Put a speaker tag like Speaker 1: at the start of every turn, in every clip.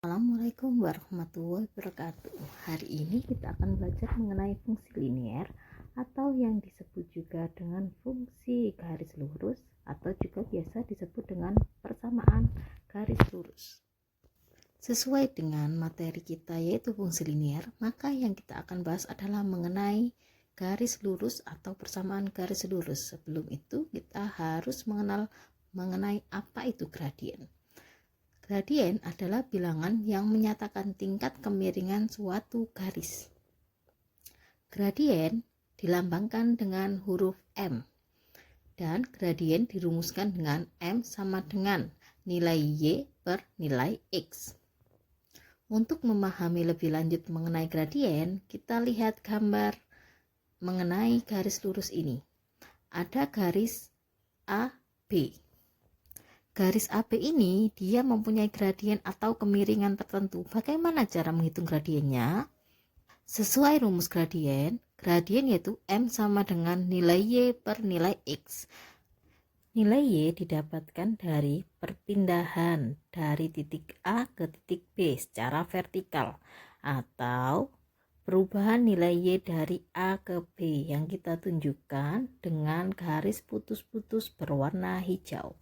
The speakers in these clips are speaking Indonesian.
Speaker 1: Assalamualaikum warahmatullahi wabarakatuh. Hari ini kita akan belajar mengenai fungsi linier atau yang disebut juga dengan fungsi garis lurus atau juga biasa disebut dengan persamaan garis lurus. Sesuai dengan materi kita yaitu fungsi linier, maka yang kita akan bahas adalah mengenai garis lurus atau persamaan garis lurus. Sebelum itu kita harus mengenal mengenai apa itu gradien. Gradien adalah bilangan yang menyatakan tingkat kemiringan suatu garis. Gradien dilambangkan dengan huruf M, dan gradien dirumuskan dengan M sama dengan nilai Y per nilai X. Untuk memahami lebih lanjut mengenai gradien, kita lihat gambar mengenai garis lurus ini. Ada garis AB. Garis AB ini dia mempunyai gradien atau kemiringan tertentu. Bagaimana cara menghitung gradiennya? Sesuai rumus gradien yaitu M sama dengan nilai Y per nilai X. Nilai Y didapatkan dari perpindahan dari titik A ke titik B secara vertikal, atau perubahan nilai Y dari A ke B yang kita tunjukkan dengan garis putus-putus berwarna hijau.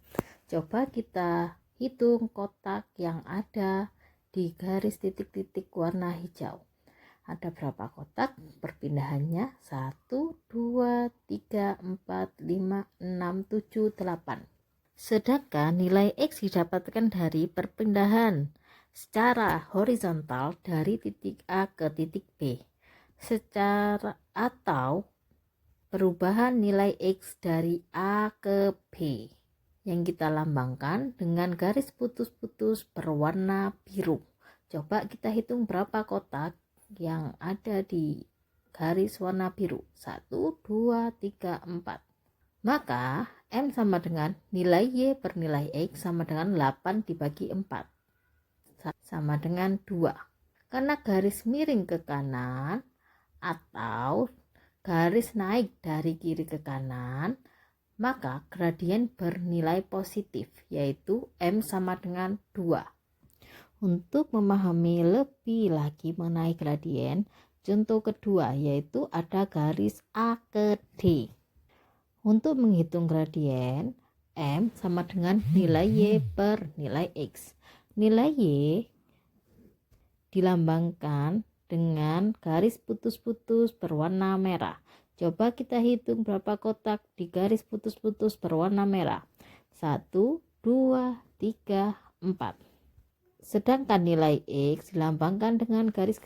Speaker 1: Coba kita hitung kotak yang ada di garis titik-titik warna hijau. Ada berapa kotak? Perpindahannya 1, 2, 3, 4, 5, 6, 7, 8. Sedangkan nilai X didapatkan dari perpindahan secara horizontal dari titik A ke titik B. Atau perubahan nilai X dari A ke B yang kita lambangkan dengan garis putus-putus berwarna biru. Coba kita hitung berapa kotak yang ada di garis warna biru. 1, 2, 3, 4. Maka M sama dengan nilai Y per nilai X sama dengan 8 dibagi 4. Sama dengan 2. Karena garis miring ke kanan atau garis naik dari kiri ke kanan, maka gradien bernilai positif, yaitu M sama dengan 2. Untuk memahami lebih lagi mengenai gradien, contoh kedua yaitu ada garis A ke D. Untuk menghitung gradien, M sama dengan nilai Y per nilai X. Nilai Y dilambangkan dengan garis putus-putus berwarna merah. Coba kita hitung berapa kotak di garis putus-putus berwarna merah. 1, 2, 3, 4. Sedangkan nilai X dilambangkan dengan garis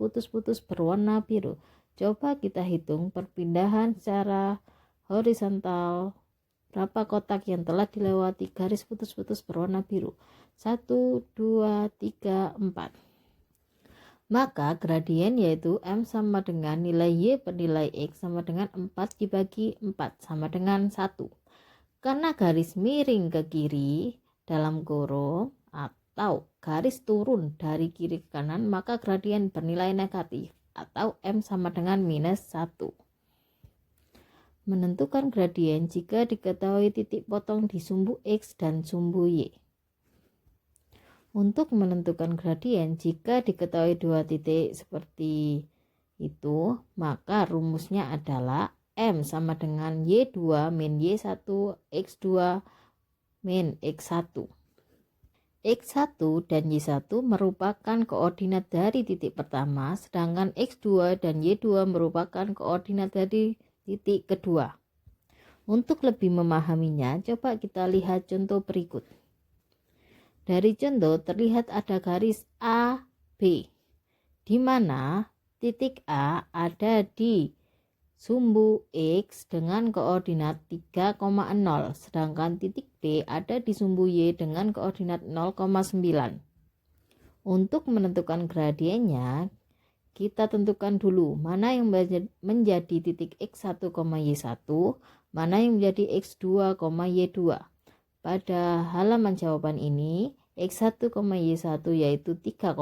Speaker 1: putus-putus berwarna biru. Coba kita hitung perpindahan secara horizontal. Berapa kotak yang telah dilewati garis putus-putus berwarna biru? 1, 2, 3, 4. Maka gradien yaitu M sama dengan nilai Y per nilai X sama dengan 4 dibagi 4 sama dengan 1. Karena garis miring ke kiri dalam kurung atau garis turun dari kiri ke kanan, maka gradien bernilai negatif atau M sama dengan minus 1. Menentukan gradien jika diketahui titik potong di sumbu X dan sumbu Y. Untuk menentukan gradien jika diketahui dua titik seperti itu, maka rumusnya adalah M sama dengan Y2 min Y1 X2 min X1. X1 dan Y1 merupakan koordinat dari titik pertama, sedangkan X2 dan Y2 merupakan koordinat dari titik kedua. Untuk lebih memahaminya, coba kita lihat contoh berikut. Dari contoh terlihat ada garis AB, di mana titik A ada di sumbu X dengan koordinat 3,0, sedangkan titik B ada di sumbu Y dengan koordinat 0,9. Untuk menentukan gradiennya, kita tentukan dulu mana yang menjadi titik X1, Y1, mana yang menjadi X2, Y2. Pada halaman jawaban ini, X1, Y1 yaitu 3,0,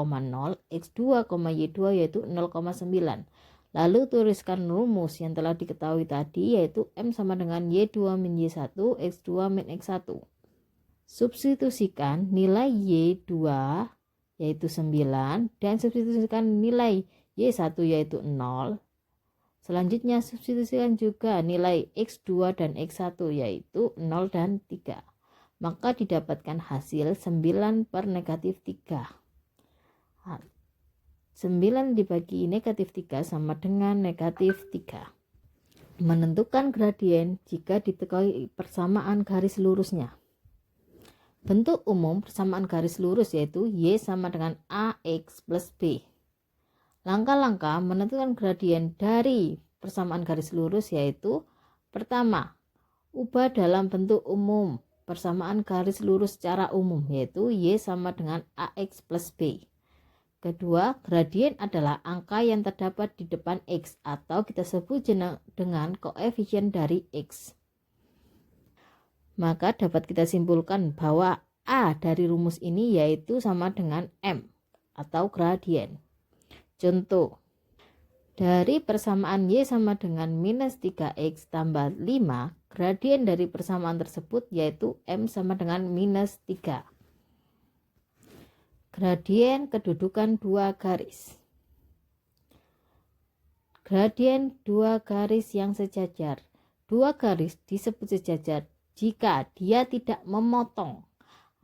Speaker 1: X2, Y2 yaitu 0,9. Lalu tuliskan rumus yang telah diketahui tadi, yaitu M sama dengan Y2 min Y1, X2 min X1. Substitusikan nilai Y2 yaitu 9, dan substitusikan nilai Y1 yaitu 0. Selanjutnya substitusikan juga nilai X2 dan X1 yaitu 0 dan 3. Maka didapatkan hasil 9 per negatif 3. 9 dibagi negatif 3 sama dengan negatif 3. Menentukan gradien jika diketahui persamaan garis lurusnya. Bentuk umum persamaan garis lurus yaitu Y sama dengan AX plus B. Langkah-langkah menentukan gradien dari persamaan garis lurus yaitu: pertama, ubah dalam bentuk umum persamaan garis lurus secara umum yaitu Y sama dengan AX plus B. Kedua, gradien adalah angka yang terdapat di depan X atau kita sebut dengan koefisien dari X. Maka dapat kita simpulkan bahwa A dari rumus ini yaitu sama dengan M atau gradien. Contoh, dari persamaan Y sama dengan minus 3X tambah 5, gradien dari persamaan tersebut yaitu M sama dengan minus 3. Gradien kedudukan dua garis. Gradien dua garis yang sejajar. Dua garis disebut sejajar jika dia tidak memotong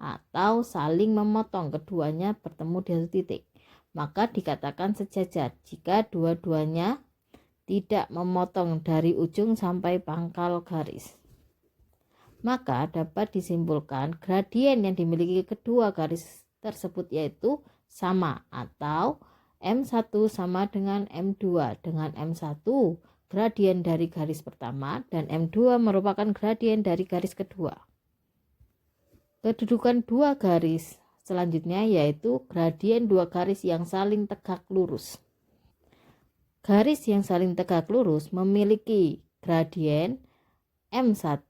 Speaker 1: atau saling memotong, keduanya bertemu di satu titik. Maka dikatakan sejajar jika dua-duanya tidak memotong dari ujung sampai pangkal garis. Maka dapat disimpulkan gradien yang dimiliki kedua garis tersebut yaitu sama, atau M1 sama dengan M2, dengan M1 gradien dari garis pertama dan M2 merupakan gradien dari garis kedua. Kedudukan dua garis selanjutnya yaitu gradien dua garis yang saling tegak lurus. Garis yang saling tegak lurus memiliki gradien M1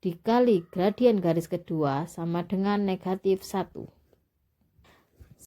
Speaker 1: dikali gradien garis kedua sama dengan negatif 1.